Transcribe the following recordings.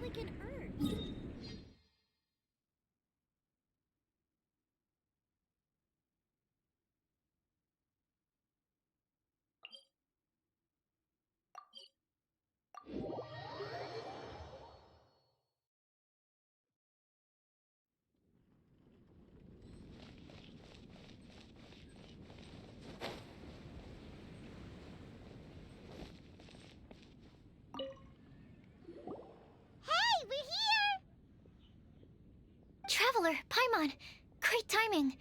like an Earth. Hey, we're here! Traveler, Paimon, great timing.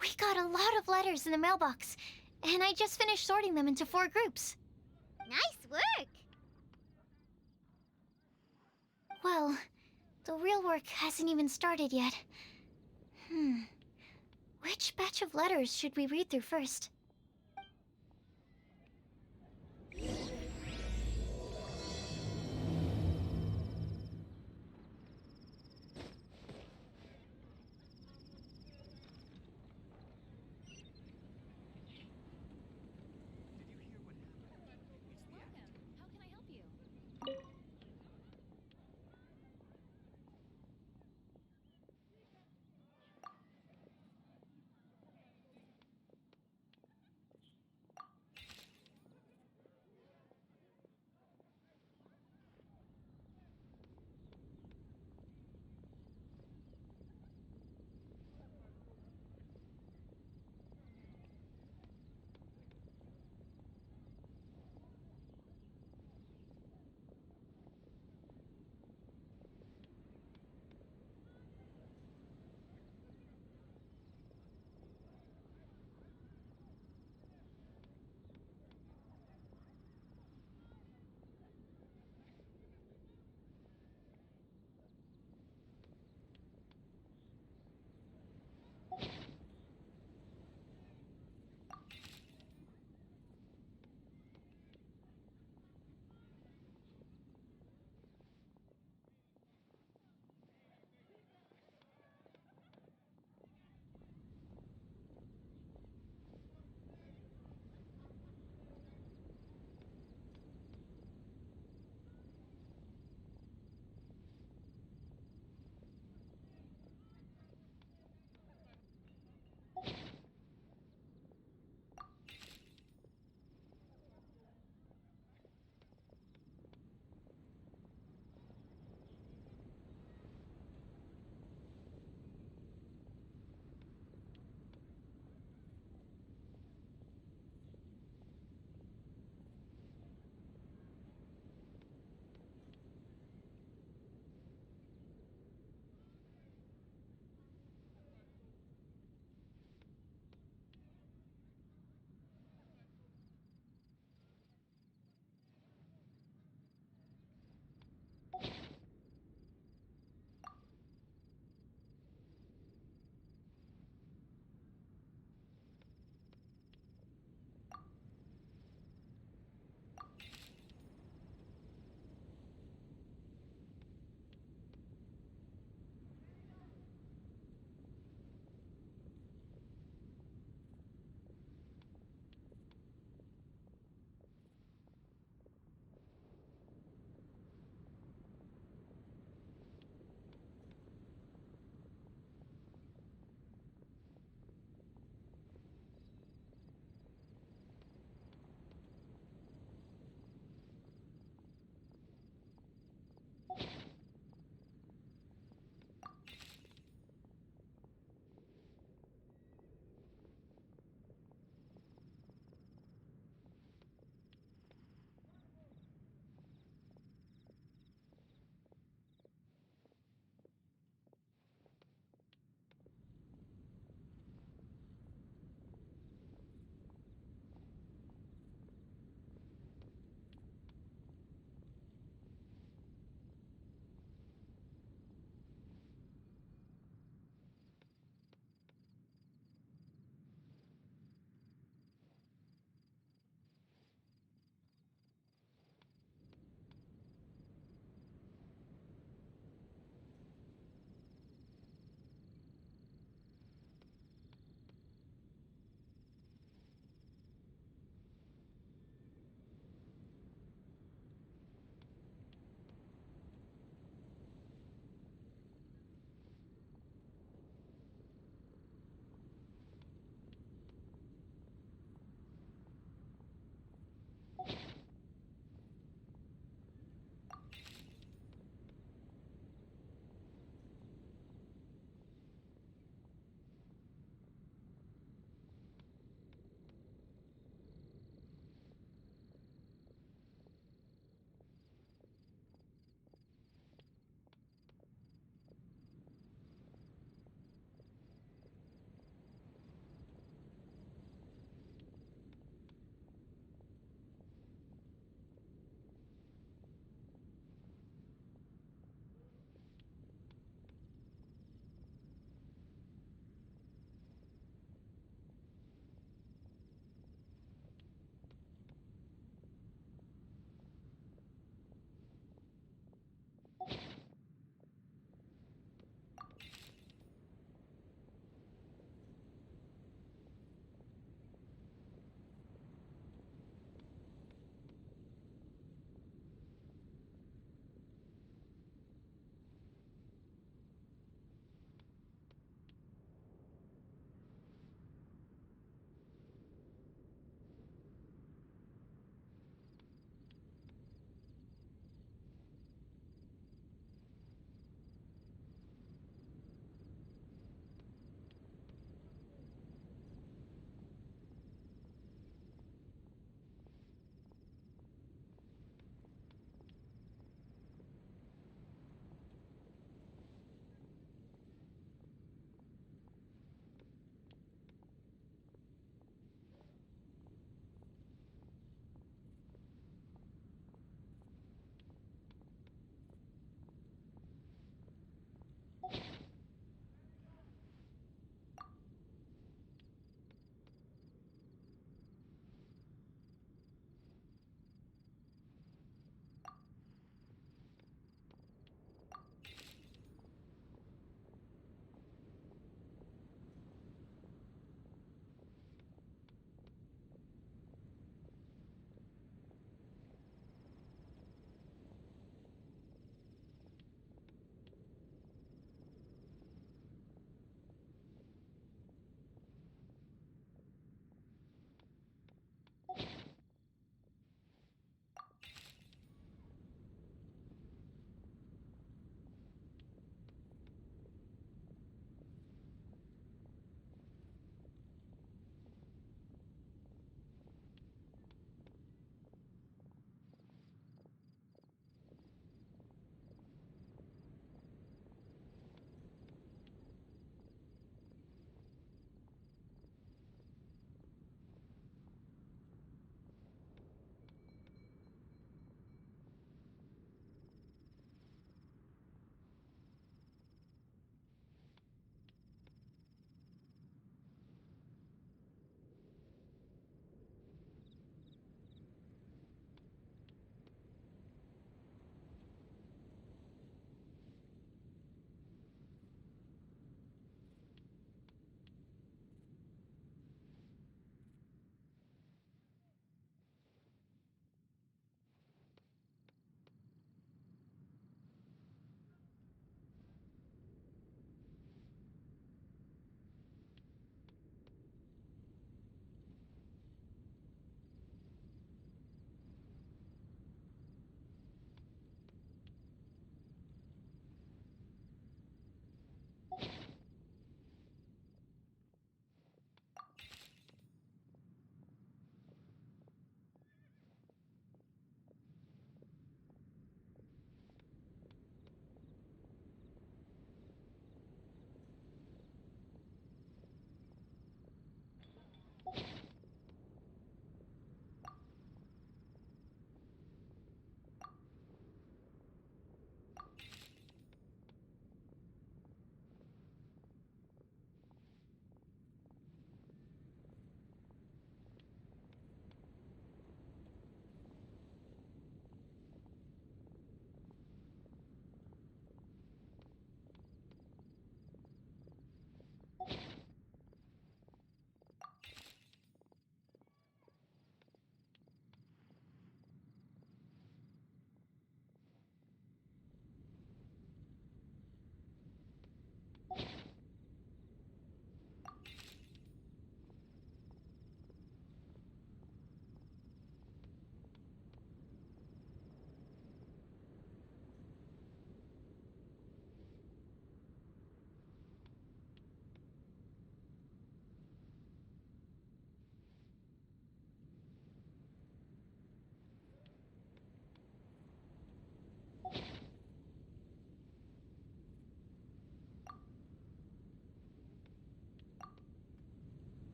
We got a lot of letters in the mailbox, and I just finished sorting them into 4 groups. Nice work! Well, the real work hasn't even started yet. Which batch of letters should we read through first?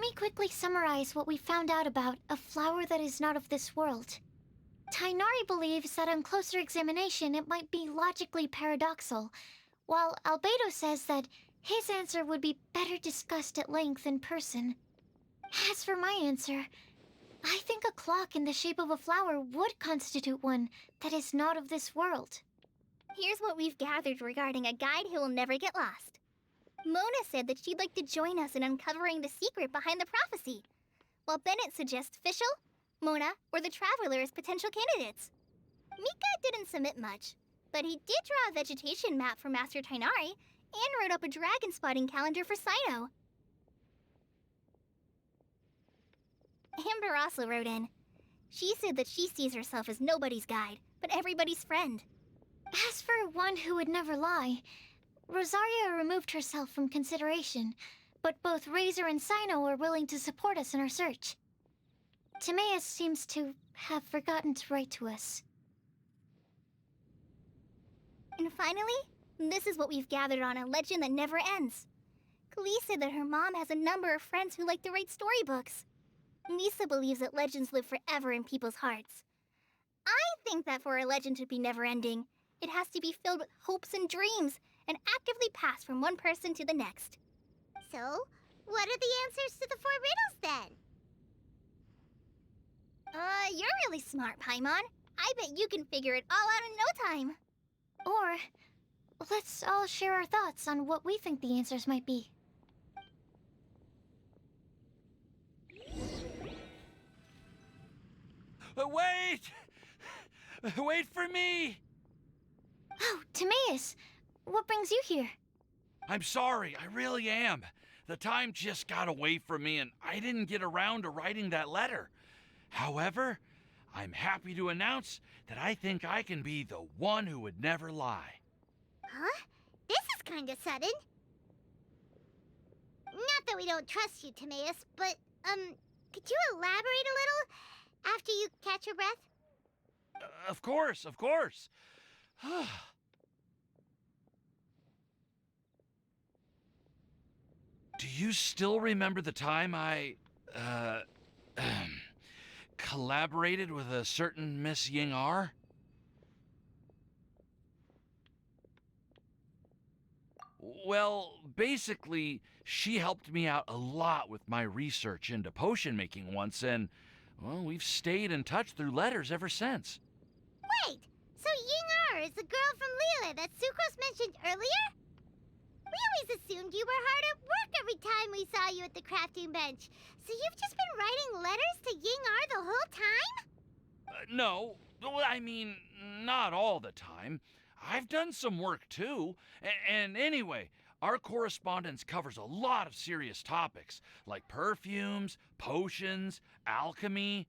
me quickly summarize what we found out about a flower that is not of this world. Tainari believes that on closer examination it might be logically paradoxal, while Albedo says that his answer would be better discussed at length in person. As for my answer, I think a clock in the shape of a flower would constitute one that is not of this world. Here's what we've gathered regarding a guide who will never get lost. Mona said that she'd like to join us in uncovering the secret behind the prophecy, while Bennett suggests Fischl, Mona, or the Traveler as potential candidates. Mika didn't submit much, but he did draw a vegetation map for Master Tainari and wrote up a dragon spotting calendar for Sino. Amber also wrote in. She said that she sees herself as nobody's guide, but everybody's friend. As for one who would never lie, Rosaria removed herself from consideration, but both Razor and Sino are willing to support us in our search. Timaeus seems to have forgotten to write to us. And finally, this is what we've gathered on a legend that never ends. Klee said that her mom has a number of friends who like to write storybooks. Lisa believes that legends live forever in people's hearts. I think that for a legend to be never-ending, it has to be filled with hopes and dreams and actively passed from one person to the next. So, what are the answers to the 4 riddles then? You're really smart, Paimon. I bet you can figure it all out in no time. Or, let's all share our thoughts on what we think the answers might be. Wait! Wait for me! Oh, Timaeus! What brings you here? I'm sorry, I really am. The time just got away from me and I didn't get around to writing that letter. However, I'm happy to announce that I think I can be the one who would never lie. Huh? This is kinda sudden. Not that we don't trust you, Timaeus, but, could you elaborate a little after you catch your breath? Of course, of course. Do you still remember the time I, collaborated with a certain Miss Ying-ar? Well, basically, she helped me out a lot with my research into potion making once, and, well, we've stayed in touch through letters ever since. Wait, so Ying-ar is the girl from Liyue that Sucrose mentioned earlier? We always assumed you were hard at work every time we saw you at the crafting bench. So you've just been writing letters to Ying-ar the whole time? No, well, I mean, not all the time. I've done some work too. And anyway, our correspondence covers a lot of serious topics, like perfumes, potions, alchemy.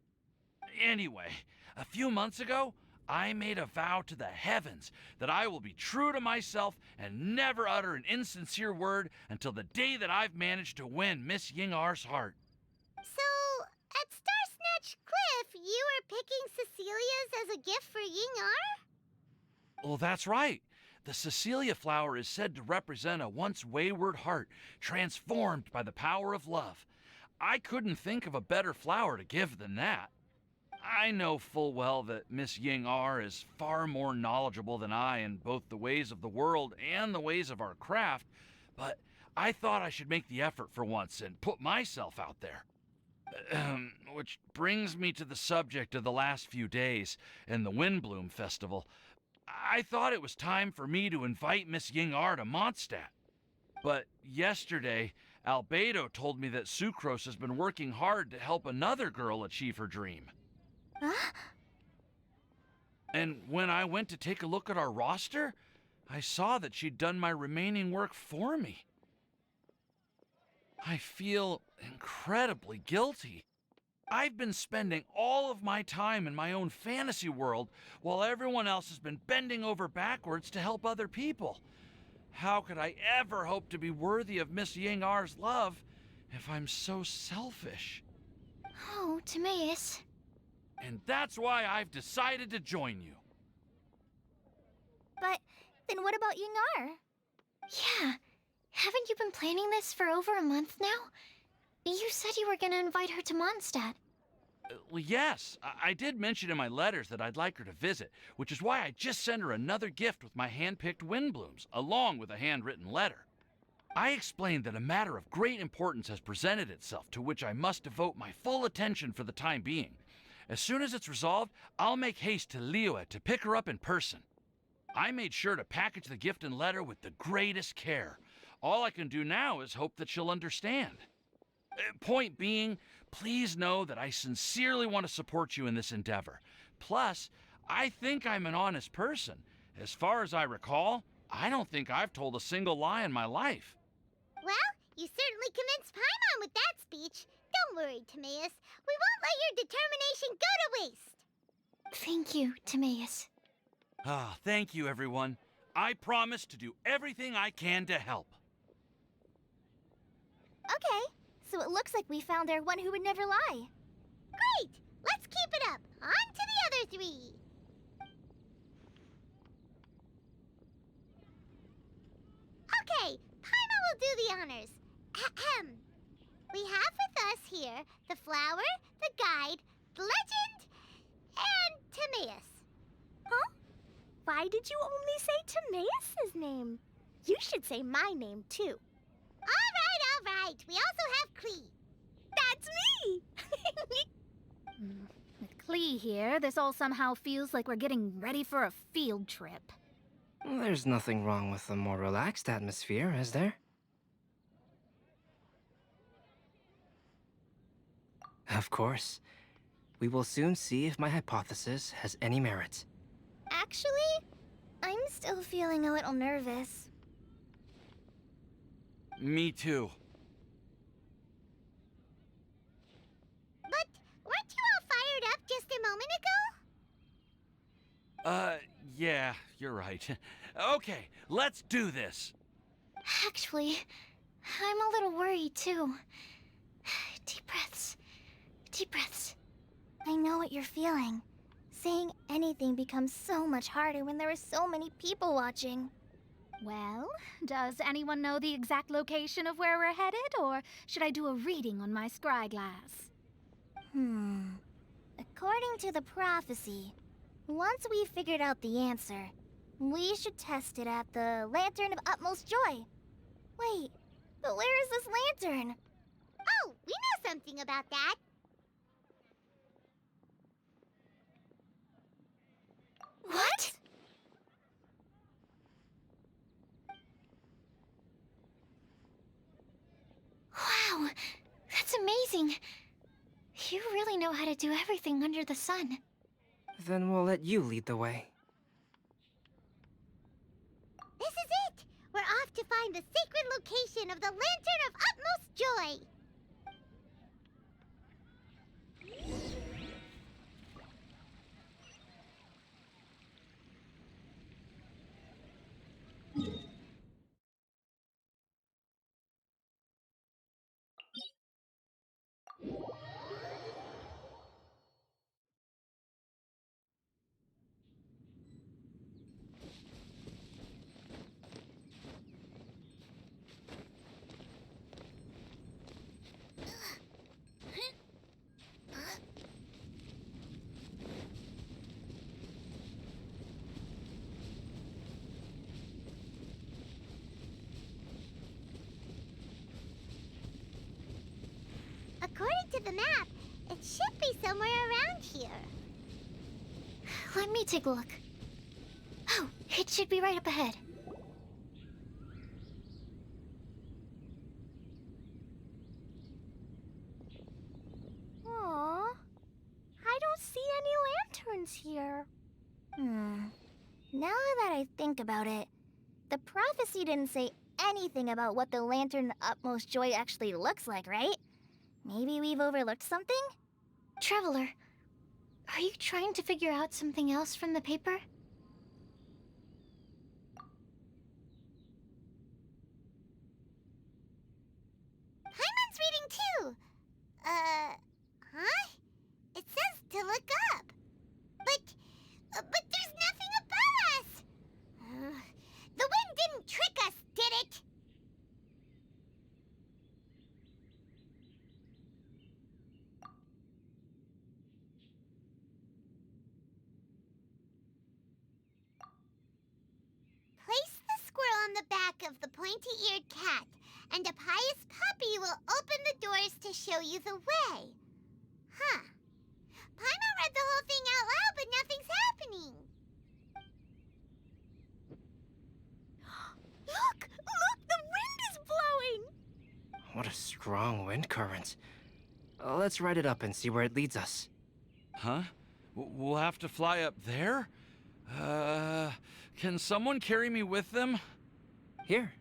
Anyway, a few months ago, I made a vow to the heavens that I will be true to myself and never utter an insincere word until the day that I've managed to win Miss Ying-ar's heart. So, at Star Snatch Cliff, you were picking Cecilia's as a gift for Ying-ar? Well, that's right. The Cecilia flower is said to represent a once wayward heart transformed by the power of love. I couldn't think of a better flower to give than that. I know full well that Miss Ying-ar is far more knowledgeable than I in both the ways of the world and the ways of our craft, but I thought I should make the effort for once and put myself out there. Which brings me to the subject of the last few days and the Windblumen Festival. I thought it was time for me to invite Miss Ying-ar to Mondstadt. But yesterday, Albedo told me that Sucrose has been working hard to help another girl achieve her dream. Huh? And when I went to take a look at our roster, I saw that she'd done my remaining work for me. I feel incredibly guilty. I've been spending all of my time in my own fantasy world while everyone else has been bending over backwards to help other people. How could I ever hope to be worthy of Miss Ying-ar's love if I'm so selfish? Oh, Timaeus. And that's why I've decided to join you. But then what about Ying-ar? Yeah, haven't you been planning this for over a month now? You said you were gonna invite her to Mondstadt. Well, yes, I did mention in my letters that I'd like her to visit, which is why I just sent her another gift with my hand-picked Windblooms, along with a handwritten letter. I explained that a matter of great importance has presented itself to which I must devote my full attention for the time being. As soon as it's resolved, I'll make haste to Liyue to pick her up in person. I made sure to package the gift and letter with the greatest care. All I can do now is hope that she'll understand. Point being, please know that I sincerely want to support you in this endeavor. Plus, I think I'm an honest person. As far as I recall, I don't think I've told a single lie in my life. Well, you certainly convinced Paimon with that speech. Don't worry, Timaeus. We won't let your determination go to waste. Thank you, Timaeus. Ah, thank you, everyone. I promise to do everything I can to help. Okay, so it looks like we found our one who would never lie. Great! Let's keep it up. On to the other three. Okay, Paimon will do the honors. Ahem. We have with us here the flower, the guide, the legend, and Timaeus. Huh? Why did you only say Timaeus' name? You should say my name, too. All right. We also have Klee. That's me! With Klee here, this all somehow feels like we're getting ready for a field trip. There's nothing wrong with a more relaxed atmosphere, is there? Of course. We will soon see if my hypothesis has any merit. Actually, I'm still feeling a little nervous. Me too. But weren't you all fired up just a moment ago? Yeah, you're right. Okay, let's do this. Actually, I'm a little worried, too. Deep breaths. Deep breaths. I know what you're feeling. Saying anything becomes so much harder when there are so many people watching. Well, does anyone know the exact location of where we're headed, or should I do a reading on my scryglass? According to the prophecy, once we've figured out the answer, we should test it at the Lantern of Utmost Joy. Wait, but where is this lantern? Oh, we know something about that. What? Wow, that's amazing. You really know how to do everything under the sun. Then we'll let you lead the way. This is it! We're off to find the sacred location of the Lantern of Utmost Joy! According to the map, it should be somewhere around here. Let me take a look. Oh, it should be right up ahead. Aw, I don't see any lanterns here. Now that I think about it, the prophecy didn't say anything about what the Lantern of Utmost Joy actually looks like, right? Maybe we've overlooked something? Traveler, are you trying to figure out something else from the paper? Paimon's reading too. Huh? It says to look up. But there's nothing above us. The wind didn't trick us, did it? pointy-eared cat, and a pious puppy will open the doors to show you the way. Huh. Paimon read the whole thing out loud, but nothing's happening. Look! Look! The wind is blowing! What a strong wind current. Let's ride it up and see where it leads us. Huh? We'll have to fly up there? Can someone carry me with them? Here.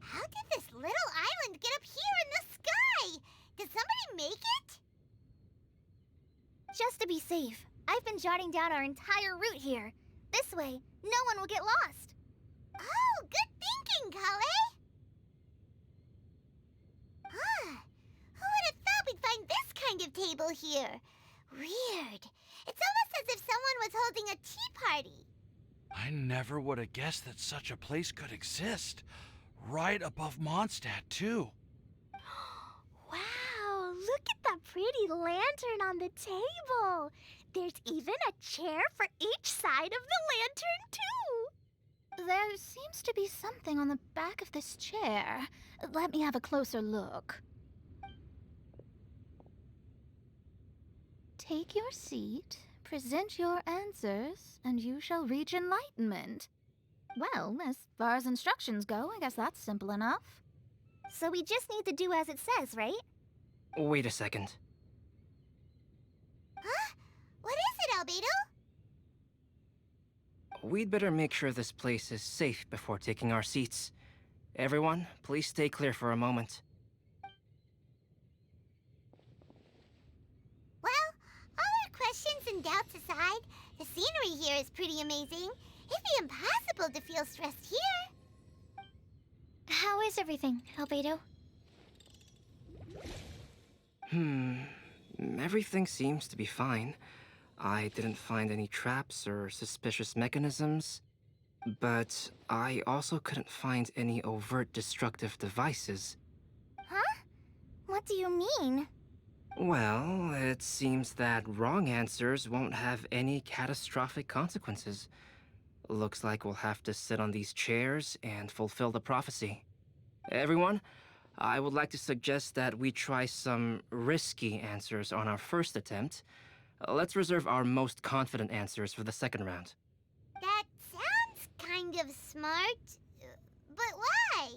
How did this little island get up here in the sky? Did somebody make it? Just to be safe, I've been jotting down our entire route here. This way, no one will get lost. Oh, good thinking, Kale. Huh. Who would have thought we'd find this kind of table here? Weird. It's almost as if someone was holding a tea party. I never would have guessed that such a place could exist. Right above Mondstadt, too. Wow, look at that pretty lantern on the table. There's even a chair for each side of the lantern, too. There seems to be something on the back of this chair. Let me have a closer look. Take your seat, present your answers, and you shall reach enlightenment. Well, as far as instructions go, I guess that's simple enough. So we just need to do as it says, right? Wait a second. Huh? What is it, Albedo? We'd better make sure this place is safe before taking our seats. Everyone, please stay clear for a moment. Well, all our questions and doubts aside, the scenery here is pretty amazing. It'd be impossible to feel stressed here. How is everything, Albedo? Everything seems to be fine. I didn't find any traps or suspicious mechanisms, but I also couldn't find any overt destructive devices. Huh? What do you mean? Well, it seems that wrong answers won't have any catastrophic consequences. Looks like we'll have to sit on these chairs and fulfill the prophecy. Everyone, I would like to suggest that we try some risky answers on our first attempt. Let's reserve our most confident answers for the second round. That sounds kind of smart. But why?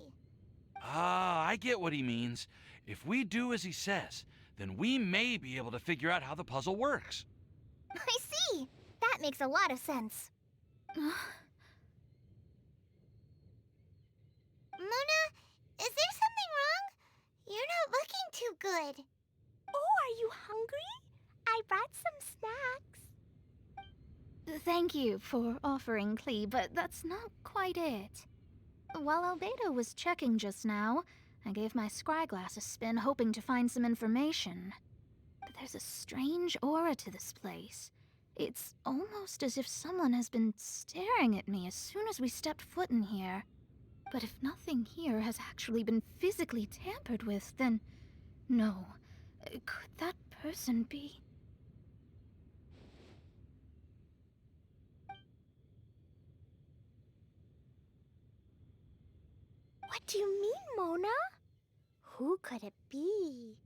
I get what he means. If we do as he says, then we may be able to figure out how the puzzle works. I see. That makes a lot of sense. Mona, is there something wrong? You're not looking too good. Oh, are you hungry? I brought some snacks. Thank you for offering, Klee, but that's not quite it. While Albedo was checking just now, I gave my scryglass a spin hoping to find some information. But there's a strange aura to this place. It's almost as if someone has been staring at me as soon as we stepped foot in here. But if nothing here has actually been physically tampered with, then no. Could that person be? What do you mean, Mona? Who could it be?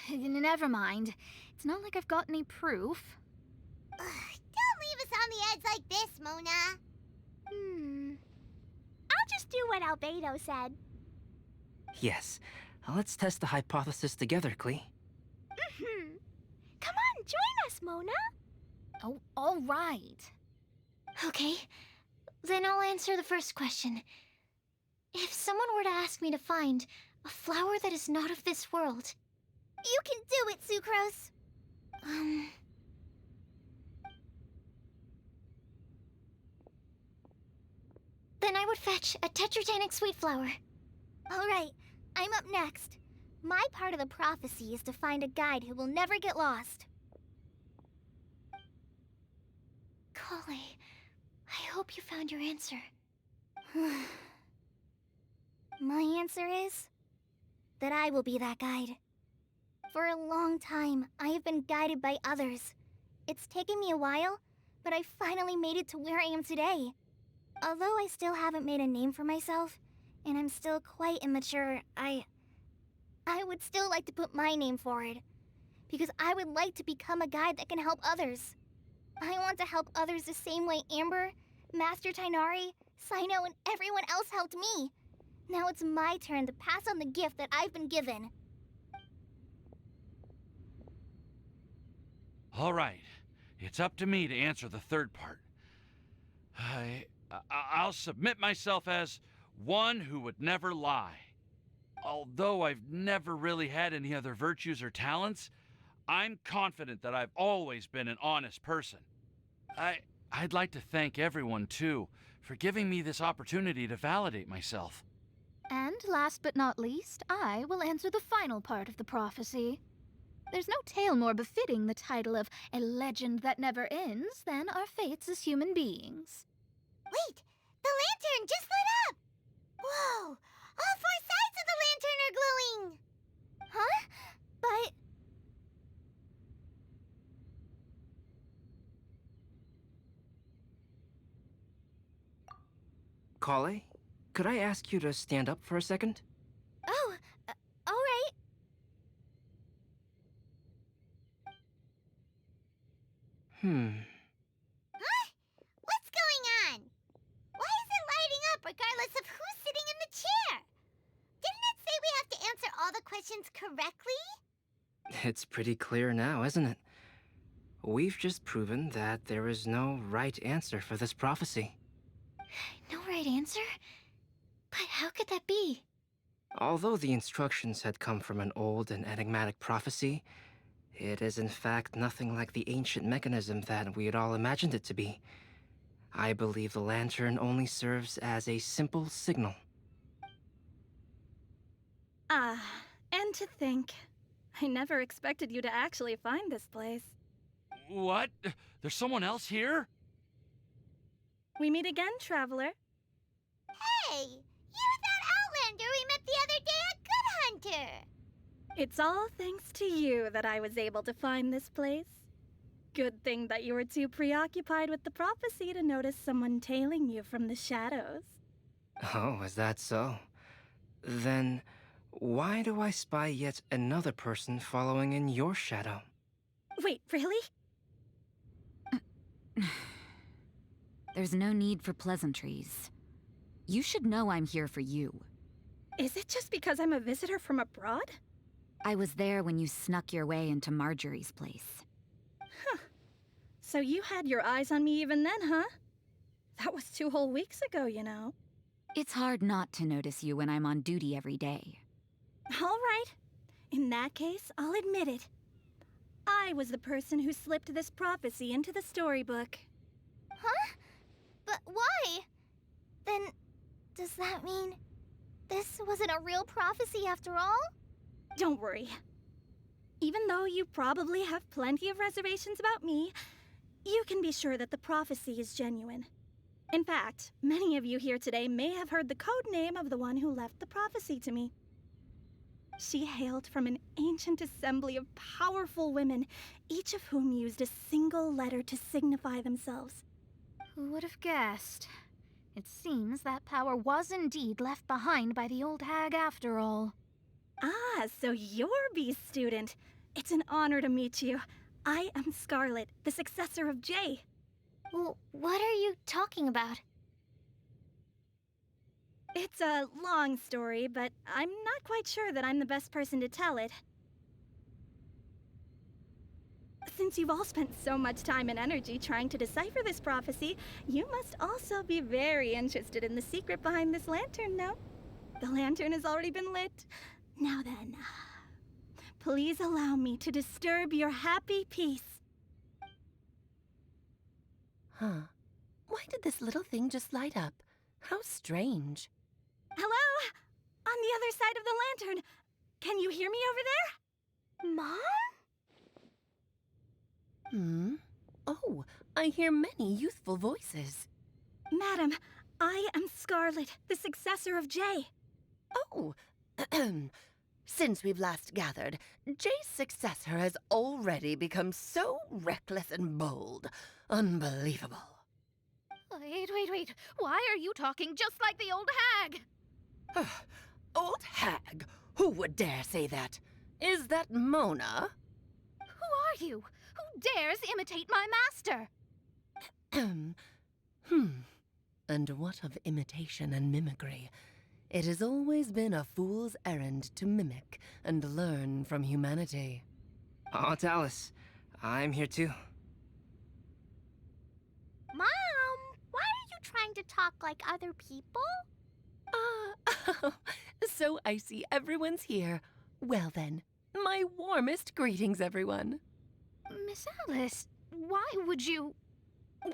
Never mind. It's not like I've got any proof. Ugh, don't leave us on the edge like this, Mona. I'll just do what Albedo said. Yes, let's test the hypothesis together, Klee. Come on, join us, Mona. Oh, all right. Okay, then I'll answer the first question. If someone were to ask me to find a flower that is not of this world, You can do it, Sucrose! then I would fetch a tetragenic sweet flower. Alright, I'm up next. My part of the prophecy is to find a guide who will never get lost. Kale, I hope you found your answer. My answer is that I will be that guide. For a long time, I have been guided by others. It's taken me a while, but I finally made it to where I am today. Although I still haven't made a name for myself, and I'm still quite immature, I would still like to put my name forward. Because I would like to become a guide that can help others. I want to help others the same way Amber, Master Tainari, Sino, and everyone else helped me. Now it's my turn to pass on the gift that I've been given. All right, it's up to me to answer the third part. I'll submit myself as one who would never lie. Although I've never really had any other virtues or talents, I'm confident that I've always been an honest person. I'd like to thank everyone, too, for giving me this opportunity to validate myself. And last but not least, I will answer the final part of the prophecy. There's no tale more befitting the title of a legend that never ends than our fates as human beings. Wait! The lantern just lit up! Whoa! All four sides of the lantern are glowing! Huh? But... Kale, could I ask you to stand up for a second? Oh, alright. Huh? What's going on? Why is it lighting up regardless of who's sitting in the chair? Didn't it say we have to answer all the questions correctly? It's pretty clear now, isn't it? We've just proven that there is no right answer for this prophecy. No right answer? But how could that be? Although the instructions had come from an old and enigmatic prophecy, it is in fact nothing like the ancient mechanism that we had all imagined it to be. I believe the lantern only serves as a simple signal. And to think, I never expected you to actually find this place. What? There's someone else here? We meet again, traveler. Hey! You're that Outlander we met the other day at Good Hunter! It's all thanks to you that I was able to find this place. Good thing that you were too preoccupied with the prophecy to notice someone tailing you from the shadows. Oh, is that so? Then, why do I spy yet another person following in your shadow? Wait, really? There's no need for pleasantries. You should know I'm here for you. Is it just because I'm a visitor from abroad? I was there when you snuck your way into Marjorie's place. So you had your eyes on me even then, huh? That was 2 whole weeks ago, you know. It's hard not to notice you when I'm on duty every day. All right. In that case, I'll admit it. I was the person who slipped this prophecy into the storybook. Huh? But why? Then, does that mean this wasn't a real prophecy after all? Don't worry. Even though you probably have plenty of reservations about me, you can be sure that the prophecy is genuine. In fact, many of you here today may have heard the code name of the one who left the prophecy to me. She hailed from an ancient assembly of powerful women, each of whom used a single letter to signify themselves. Who would have guessed? It seems that power was indeed left behind by the old hag after all. Ah, so you're Beast student. It's an honor to meet you. I am Scarlet, the successor of Jay. Well, what are you talking about? It's a long story, but I'm not quite sure that I'm the best person to tell it. Since you've all spent so much time and energy trying to decipher this prophecy, you must also be very interested in the secret behind this lantern, no? The lantern has already been lit. Now then, please allow me to disturb your happy peace. Huh. Why did this little thing just light up? How strange. Hello? On the other side of the lantern. Can you hear me over there? Mom? Oh, I hear many youthful voices. Madam, I am Scarlet, the successor of Jay. Oh, since we've last gathered, Jay's successor has already become so reckless and bold. Unbelievable. Wait. Why are you talking just like the old hag? Old hag? Who would dare say that? Is that Mona? Who are you? Who dares imitate my master? And what of imitation and mimicry? It has always been a fool's errand to mimic and learn from humanity. Aunt Alice, I'm here too. Mom, why are you trying to talk like other people? So I see everyone's here. Well then, my warmest greetings, everyone. Miss Alice, why would you...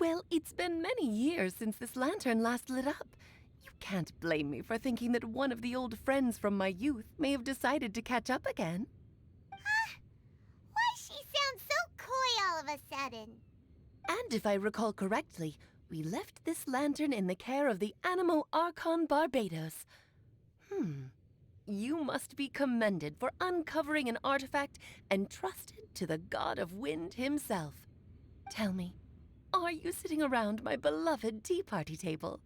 Well, it's been many years since this lantern last lit up. You can't blame me for thinking that one of the old friends from my youth may have decided to catch up again. Why she sounds so coy all of a sudden? And if I recall correctly, we left this lantern in the care of the Animo Archon Barbados. You must be commended for uncovering an artifact entrusted to the god of wind himself. Tell me, are you sitting around my beloved tea party table?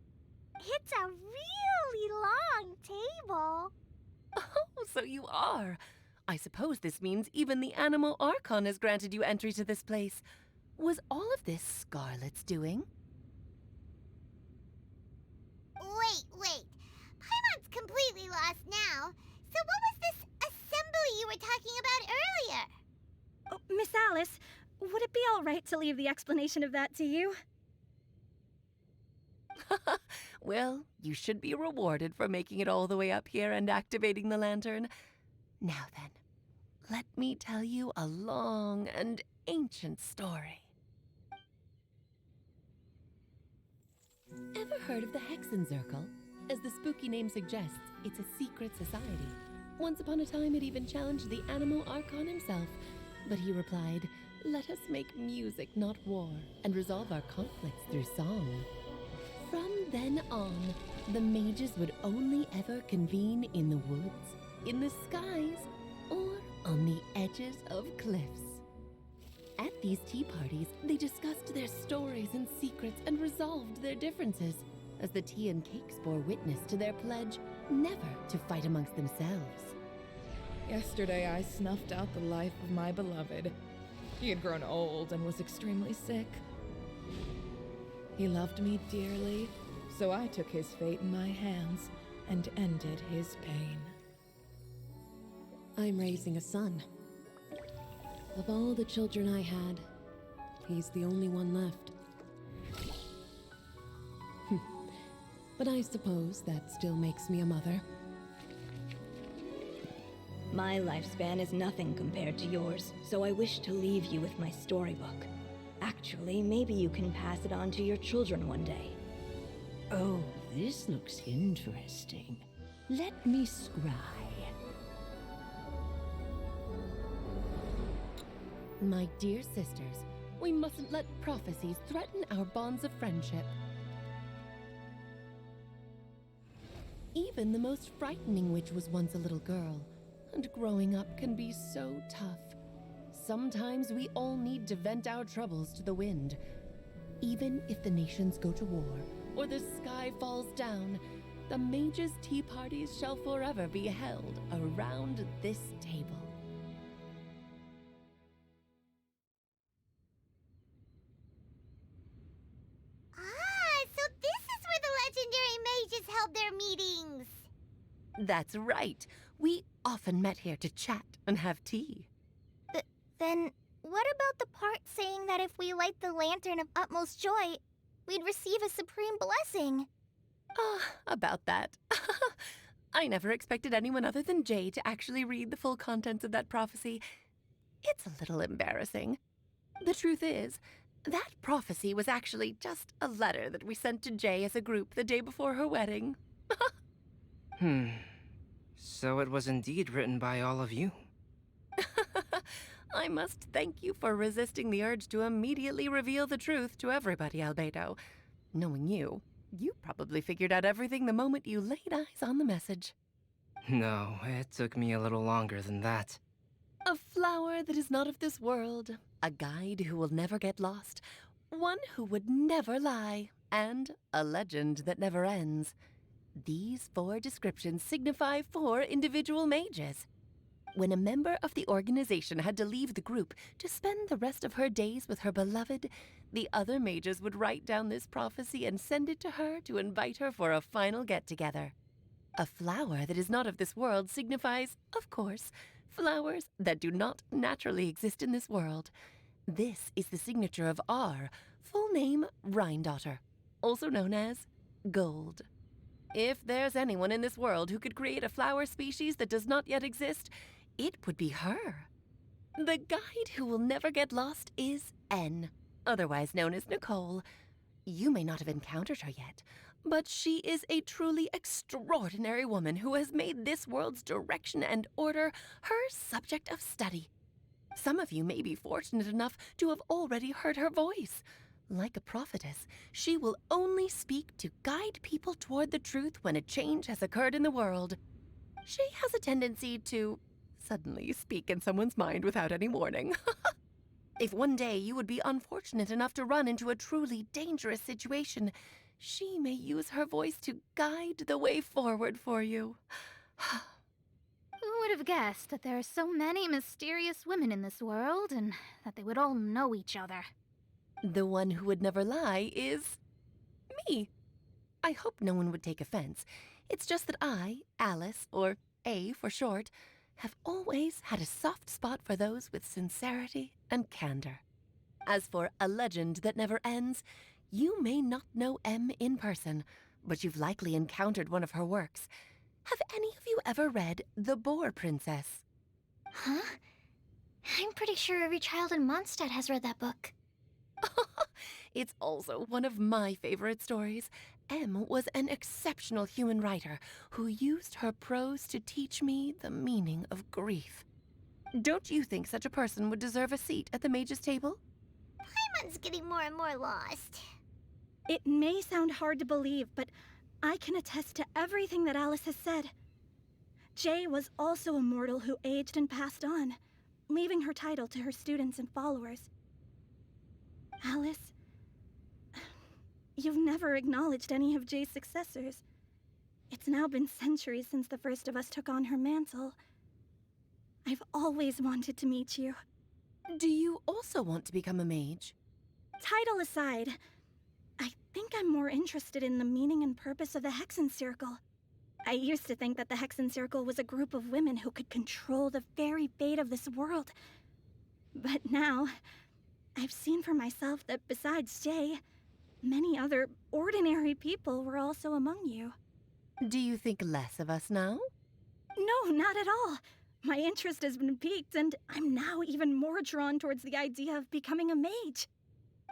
It's a really long table. Oh, so you are. I suppose this means even the Animo Archon has granted you entry to this place. Was all of this Scarlet's doing? Wait. Paimon's completely lost now. So what was this assembly you were talking about earlier? Oh, Miss Alice, would it be all right to leave the explanation of that to you? Well, you should be rewarded for making it all the way up here and activating the lantern. Now then, let me tell you a long and ancient story. Ever heard of the Hexenzirkel? As the spooky name suggests, it's a secret society. Once upon a time, it even challenged the Animo Archon himself. But he replied, "Let us make music, not war, and resolve our conflicts through song." From then on, the mages would only ever convene in the woods, in the skies, or on the edges of cliffs. At these tea parties, they discussed their stories and secrets and resolved their differences, as the tea and cakes bore witness to their pledge never to fight amongst themselves. Yesterday I snuffed out the life of my beloved. He had grown old and was extremely sick. He loved me dearly, so I took his fate in my hands and ended his pain. I'm raising a son. Of all the children I had, he's the only one left. But I suppose that still makes me a mother. My lifespan is nothing compared to yours, so I wish to leave you with my storybook. Actually, maybe you can pass it on to your children one day. Oh, this looks interesting. Let me scry. My dear sisters, we mustn't let prophecies threaten our bonds of friendship. Even the most frightening witch was once a little girl, and growing up can be so tough. Sometimes we all need to vent our troubles to the wind. Even if the nations go to war, or the sky falls down, the mages' tea parties shall forever be held around this table. So this is where the legendary mages held their meetings. That's right. We often met here to chat and have tea. Then, what about the part saying that if we light the lantern of utmost joy, we'd receive a supreme blessing? About that. I never expected anyone other than Jay to actually read the full contents of that prophecy. It's a little embarrassing. The truth is, that prophecy was actually just a letter that we sent to Jay as a group the day before her wedding. So it was indeed written by all of you. I must thank you for resisting the urge to immediately reveal the truth to everybody, Albedo. Knowing you, you probably figured out everything the moment you laid eyes on the message. No, it took me a little longer than that. A flower that is not of this world, a guide who will never get lost, one who would never lie, and a legend that never ends. These 4 descriptions signify 4 individual mages. When a member of the organization had to leave the group to spend the rest of her days with her beloved, the other mages would write down this prophecy and send it to her to invite her for a final get-together. A flower that is not of this world signifies, of course, flowers that do not naturally exist in this world. This is the signature of our full name, Rhine-daughter, also known as Gold. If there's anyone in this world who could create a flower species that does not yet exist, it would be her. The guide who will never get lost is N, otherwise known as Nicole. You may not have encountered her yet, but she is a truly extraordinary woman who has made this world's direction and order her subject of study. Some of you may be fortunate enough to have already heard her voice. Like a prophetess, she will only speak to guide people toward the truth when a change has occurred in the world. She has a tendency to suddenly speak in someone's mind without any warning. If one day you would be unfortunate enough to run into a truly dangerous situation, she may use her voice to guide the way forward for you. Who would have guessed that there are so many mysterious women in this world and that they would all know each other? The one who would never lie is me. I hope no one would take offense. It's just that I, Alice, or A for short, have always had a soft spot for those with sincerity and candor. As for a legend that never ends, you may not know M in person, but you've likely encountered one of her works. Have any of you ever read The Boar Princess? Huh? I'm pretty sure every child in Mondstadt has read that book. It's also one of my favorite stories. M was an exceptional human writer who used her prose to teach me the meaning of grief. Don't you think such a person would deserve a seat at the mage's table? Paimon's getting more and more lost. It may sound hard to believe, but I can attest to everything that Alice has said. Jay was also a mortal who aged and passed on, leaving her title to her students and followers. Alice, you've never acknowledged any of Jay's successors. It's now been centuries since the first of us took on her mantle. I've always wanted to meet you. Do you also want to become a mage? Title aside, I think I'm more interested in the meaning and purpose of the Hexen Circle. I used to think that the Hexen Circle was a group of women who could control the very fate of this world. But now, I've seen for myself that besides Jay, many other ordinary people were also among you. Do you think less of us now? No, not at all. My interest has been piqued, and I'm now even more drawn towards the idea of becoming a mage.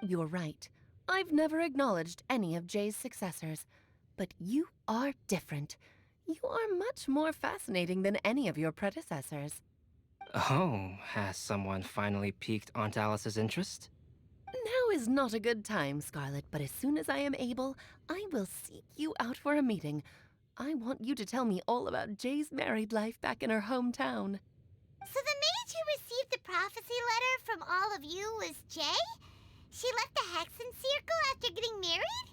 You're right. I've never acknowledged any of Jay's successors, but you are different. You are much more fascinating than any of your predecessors. Oh, has someone finally piqued Aunt Alice's interest? Now is not a good time, Scarlet, but as soon as I am able, I will seek you out for a meeting. I want you to tell me all about Jay's married life back in her hometown. So the mage who received the prophecy letter from all of you was Jay? She left the Hexen Circle after getting married?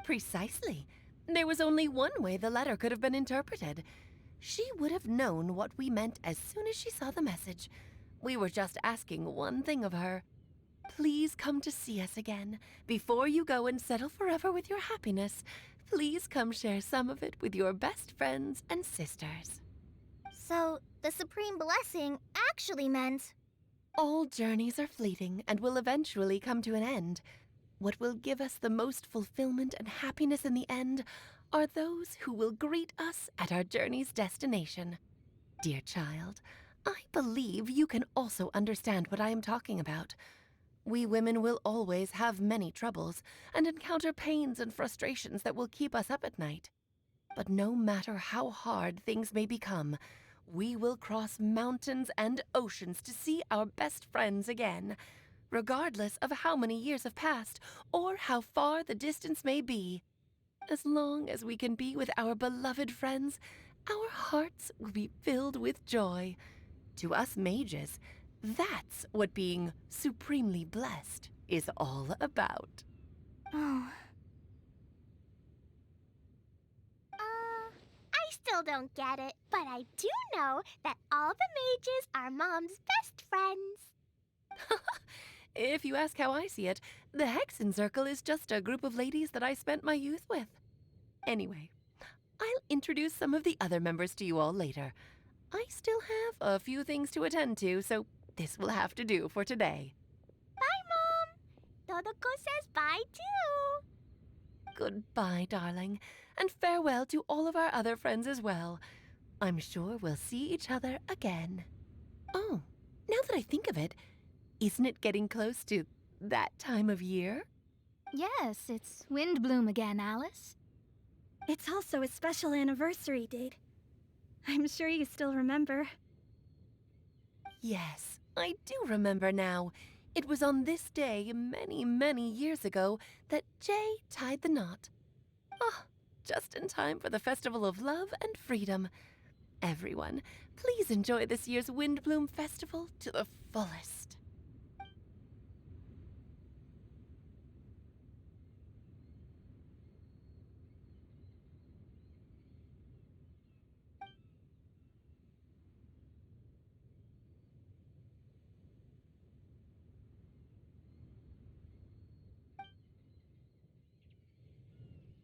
Precisely. There was only one way the letter could have been interpreted. She would have known what we meant as soon as she saw the message. We were just asking one thing of her. Please come to see us again. Before you go and settle forever with your happiness, please come share some of it with your best friends and sisters. So, the Supreme Blessing actually meant... All journeys are fleeting and will eventually come to an end. What will give us the most fulfillment and happiness in the end are those who will greet us at our journey's destination. Dear child, I believe you can also understand what I am talking about. We women will always have many troubles and encounter pains and frustrations that will keep us up at night. But no matter how hard things may become, we will cross mountains and oceans to see our best friends again, regardless of how many years have passed or how far the distance may be. As long as we can be with our beloved friends, our hearts will be filled with joy. To us mages, that's what being supremely blessed is all about. Oh, I still don't get it, but I do know that all the mages are Mom's best friends. If you ask how I see it, the Hexen Circle is just a group of ladies that I spent my youth with. Anyway, I'll introduce some of the other members to you all later. I still have a few things to attend to, so this will have to do for today. Bye, Mom. Todoko says bye, too. Goodbye, darling, and farewell to all of our other friends as well. I'm sure we'll see each other again. Oh, now that I think of it, isn't it getting close to that time of year? Yes, it's Windbloom again, Alice. It's also a special anniversary date. I'm sure you still remember. Yes, I do remember now. It was on this day, many, many years ago, that Jay tied the knot. Ah, just in time for the Festival of Love and Freedom. Everyone, please enjoy this year's Windblume Festival to the fullest.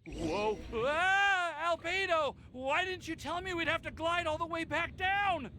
Whoa! Ah! Albedo! Why didn't you tell me we'd have to glide all the way back down?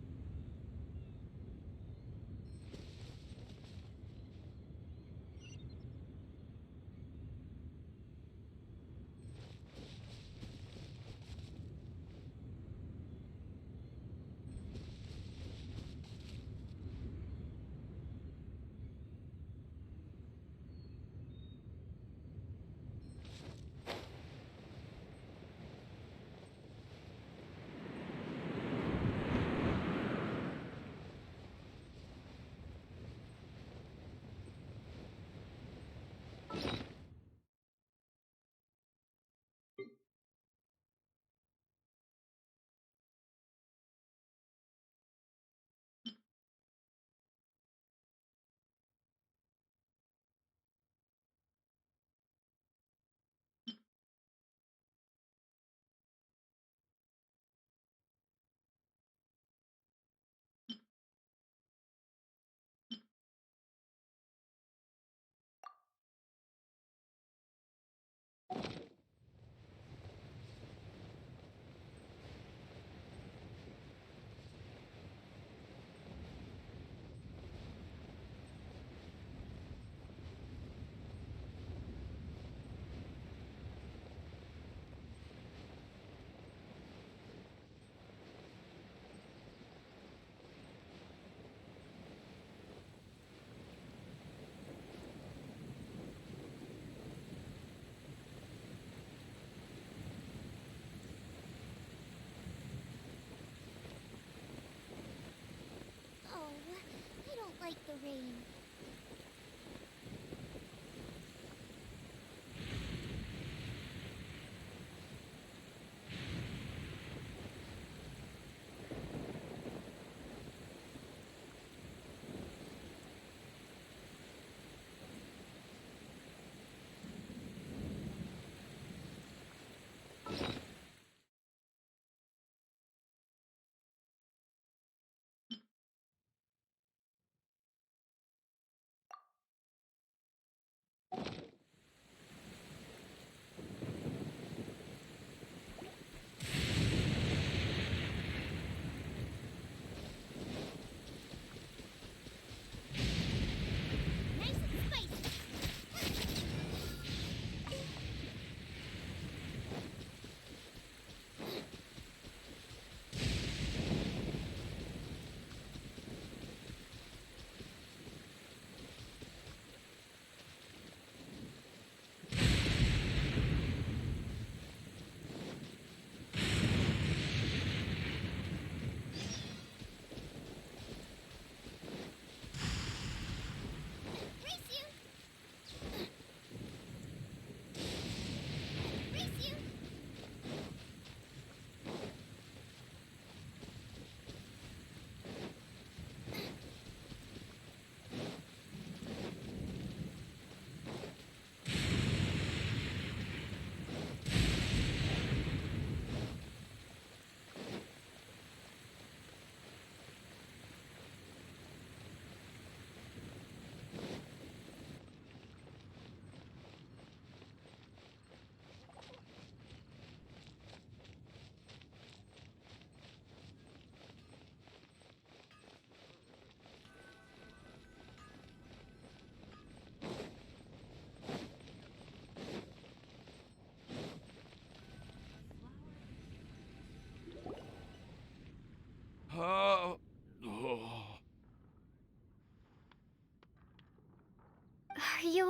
Oh, I don't like the rain.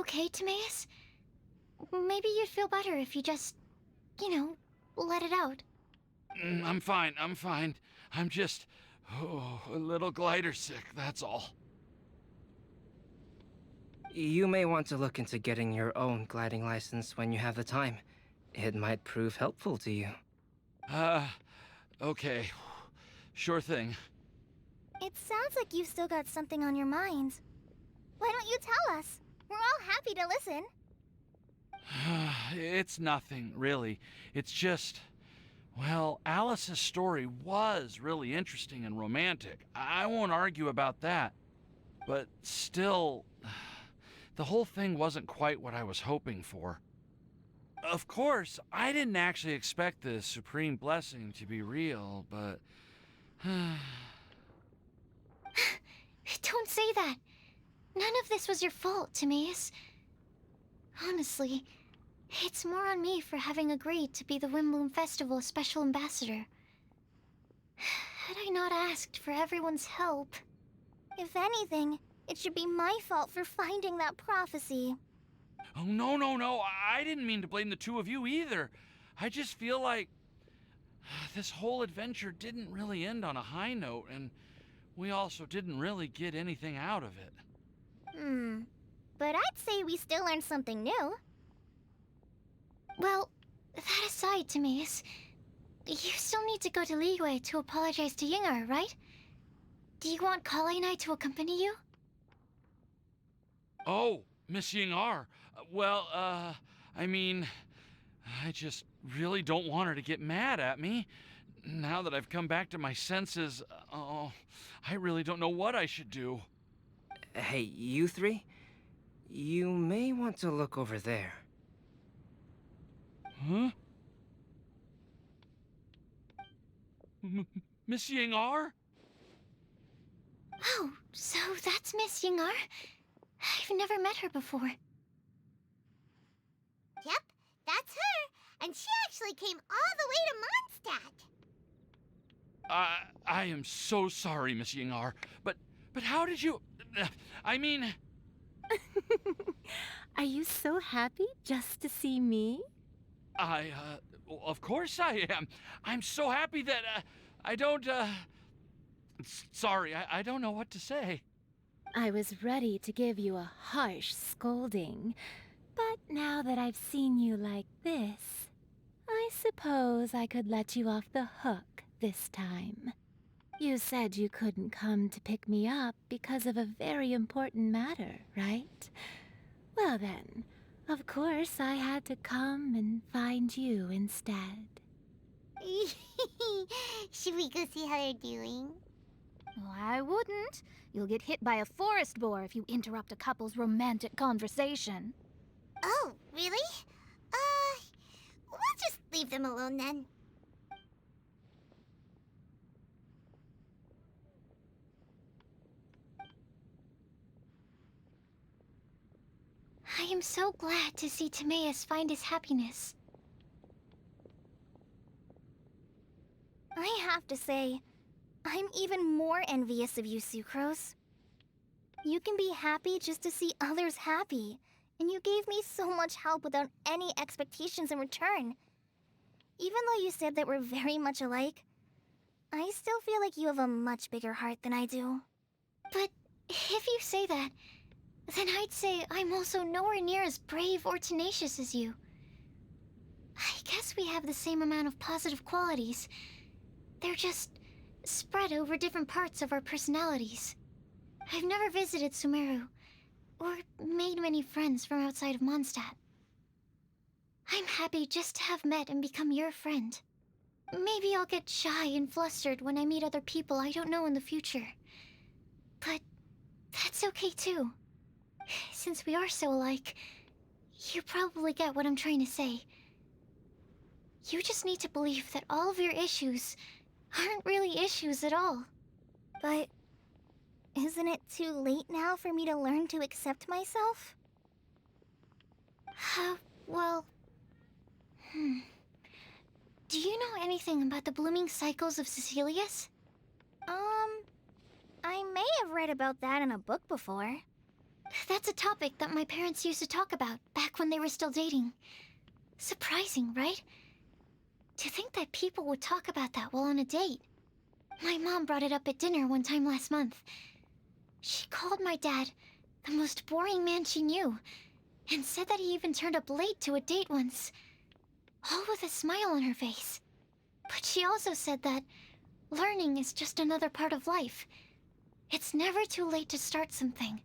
okay, Timaeus? Maybe you'd feel better if you just, let it out. I'm fine, I'm fine. I'm just, a little glider sick, that's all. You may want to look into getting your own gliding license when you have the time. It might prove helpful to you. Okay. Sure thing. It sounds like you've still got something on your mind. Why don't you tell us? We're all happy to listen. It's nothing, really. It's just... Well, Alice's story was really interesting and romantic. I won't argue about that. But still, the whole thing wasn't quite what I was hoping for. Of course, I didn't actually expect the supreme blessing to be real, but... Don't say that. None of this was your fault, Timaeus. Honestly, it's more on me for having agreed to be the Windblumen Festival special ambassador. Had I not asked for everyone's help... If anything, it should be my fault for finding that prophecy. Oh, no. I didn't mean to blame the two of you either. I just feel like this whole adventure didn't really end on a high note, and we also didn't really get anything out of it. But I'd say we still learned something new. Well, that aside, Timaeus, you still need to go to Liyue to apologize to Yingar, right? Do you want Kali and I to accompany you? Oh, Miss Yingar. Well, I mean, I just really don't want her to get mad at me. Now that I've come back to my senses, I really don't know what I should do. Hey, you three? You may want to look over there. Huh? Miss Yingar? Oh, so that's Miss Yingar? I've never met her before. Yep, that's her. And she actually came all the way to Mondstadt. I am so sorry, Miss Yingar, but how did you... I mean... Are you so happy just to see me? Of course I am. I'm so happy that, I don't, Sorry, I don't know what to say. I was ready to give you a harsh scolding, but now that I've seen you like this, I suppose I could let you off the hook this time. You said you couldn't come to pick me up because of a very important matter, right? Well then, of course I had to come and find you instead. Should we go see how they're doing? Well, I wouldn't. You'll get hit by a forest boar if you interrupt a couple's romantic conversation. Oh, really? We'll just leave them alone then. I am so glad to see Timaeus find his happiness. I have to say, I'm even more envious of you, Sucrose. You can be happy just to see others happy, and you gave me so much help without any expectations in return. Even though you said that we're very much alike, I still feel like you have a much bigger heart than I do. But if you say that, then I'd say I'm also nowhere near as brave or tenacious as you. I guess we have the same amount of positive qualities. They're just spread over different parts of our personalities. I've never visited Sumeru, or made many friends from outside of Mondstadt. I'm happy just to have met and become your friend. Maybe I'll get shy and flustered when I meet other people I don't know in the future. But that's okay too. Since we are so alike, you probably get what I'm trying to say. You just need to believe that all of your issues aren't really issues at all. But isn't it too late now for me to learn to accept myself? Well... Do you know anything about the blooming cycles of Cecilius? I may have read about that in a book before. That's a topic that my parents used to talk about back when they were still dating. Surprising, right? To think that people would talk about that while on a date. My mom brought it up at dinner one time last month. She called my dad the most boring man she knew, and said that he even turned up late to a date once, all with a smile on her face. But she also said that learning is just another part of life. It's never too late to start something,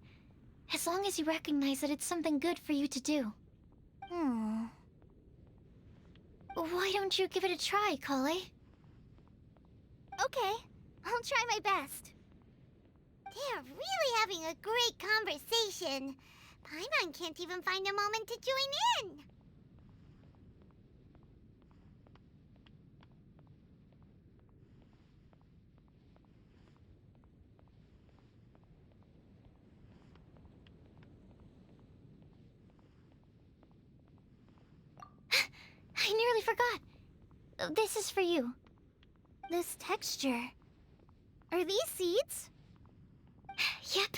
as long as you recognize that it's something good for you to do. Why don't you give it a try, Kale? Okay, I'll try my best. They're really having a great conversation. Paimon can't even find a moment to join in. I nearly forgot. This is for you. This texture. Are these seeds? Yep.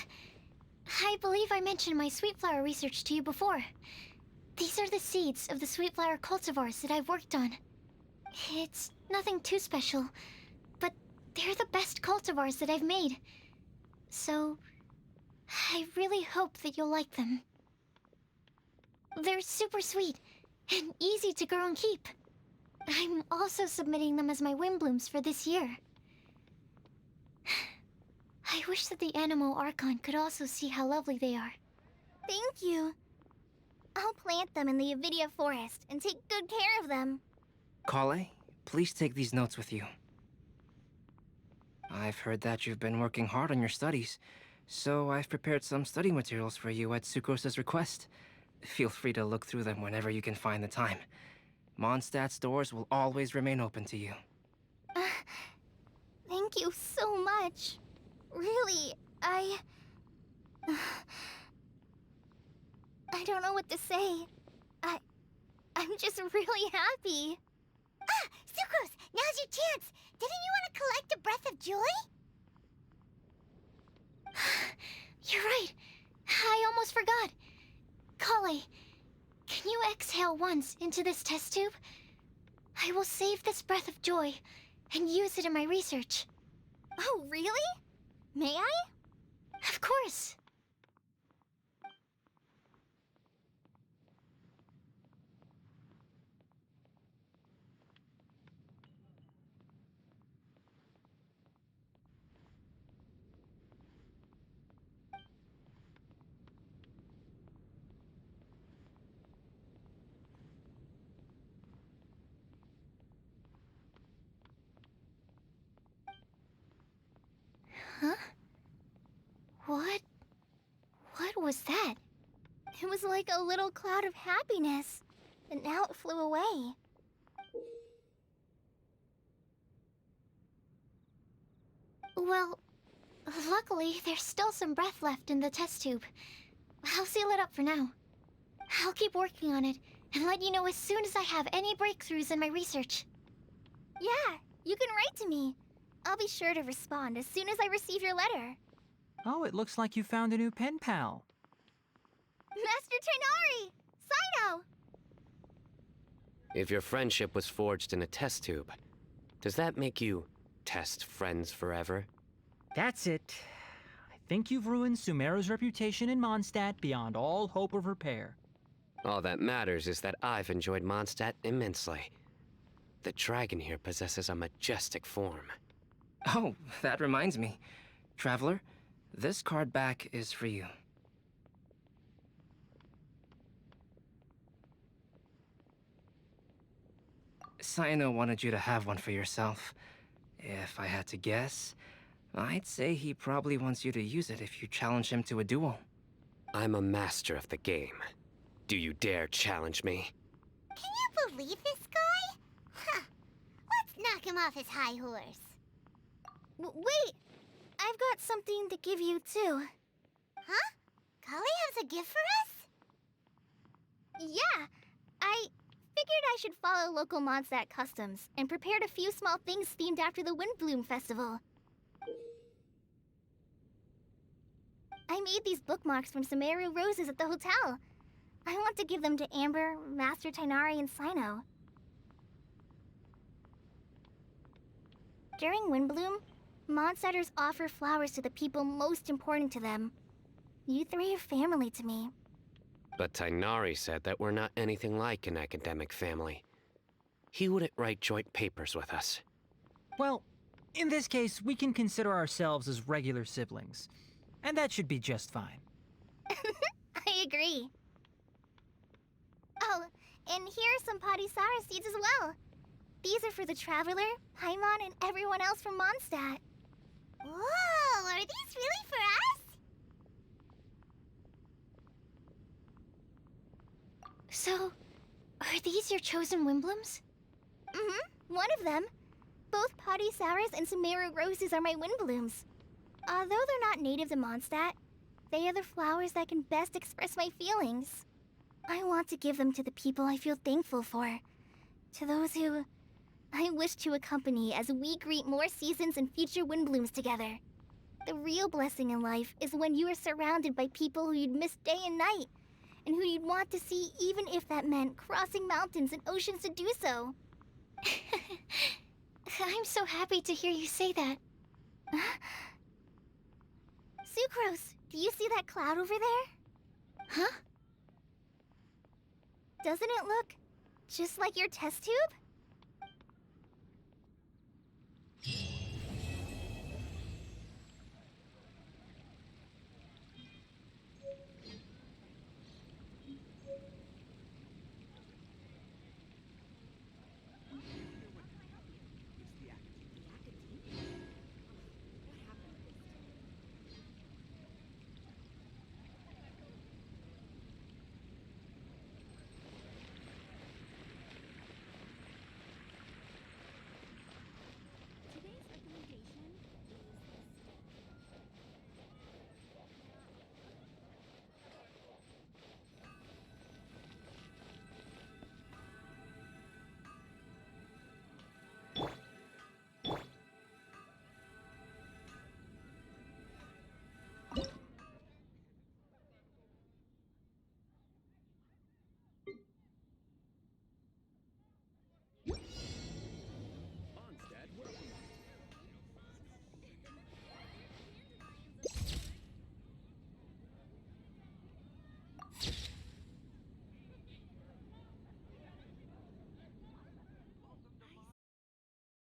I believe I mentioned my sweet flower research to you before. These are the seeds of the sweet flower cultivars that I've worked on. It's nothing too special, but they're the best cultivars that I've made. So, I really hope that you'll like them. They're super sweet and easy to grow and keep. I'm also submitting them as my Windblooms for this year. I wish that the Animo Archon could also see how lovely they are. Thank you. I'll plant them in the Avidia forest and take good care of them. Kale, please take these notes with you. I've heard that you've been working hard on your studies, so I've prepared some study materials for you at Sucrose's request. Feel free to look through them whenever you can find the time. Mondstadt's doors will always remain open to you. Thank you so much. Really, I don't know what to say. I'm just really happy. Ah, Sucrose, now's your chance. Didn't you want to collect a breath of joy? You're right. I almost forgot. Kale, can you exhale once into this test tube? I will save this breath of joy and use it in my research. Oh, really? May I? Of course. Huh? What was that? It was like a little cloud of happiness, but now it flew away. Well, luckily, there's still some breath left in the test tube. I'll seal it up for now. I'll keep working on it and let you know as soon as I have any breakthroughs in my research. Yeah, you can write to me. I'll be sure to respond as soon as I receive your letter. Oh, it looks like you found a new pen pal. Master Tainari! Sino! If your friendship was forged in a test tube, does that make you test friends forever? That's it. I think you've ruined Sumeru's reputation in Mondstadt beyond all hope of repair. All that matters is that I've enjoyed Mondstadt immensely. The dragon here possesses a majestic form. Oh, that reminds me. Traveler, this card back is for you. Sino wanted you to have one for yourself. If I had to guess, I'd say he probably wants you to use it if you challenge him to a duel. I'm a master of the game. Do you dare challenge me? Can you believe this guy? Huh. Let's knock him off his high horse. Wait! I've got something to give you, too. Huh? Kale has a gift for us? Yeah! I figured I should follow local Mondstadt customs and prepared a few small things themed after the Windblumen Festival. I made these bookmarks from Sumeru roses at the hotel. I want to give them to Amber, Master Tighnari, and Sino. During Windbloom, Mondstadters offer flowers to the people most important to them. You three are family to me. But Tighnari said that we're not anything like an academic family. He wouldn't write joint papers with us. Well, in this case, we can consider ourselves as regular siblings. And that should be just fine. I agree. Oh, and here are some Padisara seeds as well. These are for the Traveler, Paimon, and everyone else from Mondstadt. Whoa, are these really for us? So, are these your chosen Windblooms? Mm-hmm, one of them. Both Padisaras and Sumeru roses are my Windblooms. Although they're not native to Mondstadt, they are the flowers that can best express my feelings. I want to give them to the people I feel thankful for. To those who I wish to accompany as we greet more seasons and future Windblooms together. The real blessing in life is when you are surrounded by people who you'd miss day and night, and who you'd want to see even if that meant crossing mountains and oceans to do so. I'm so happy to hear you say that. Sucrose, do you see that cloud over there? Huh? Doesn't it look just like your test tube?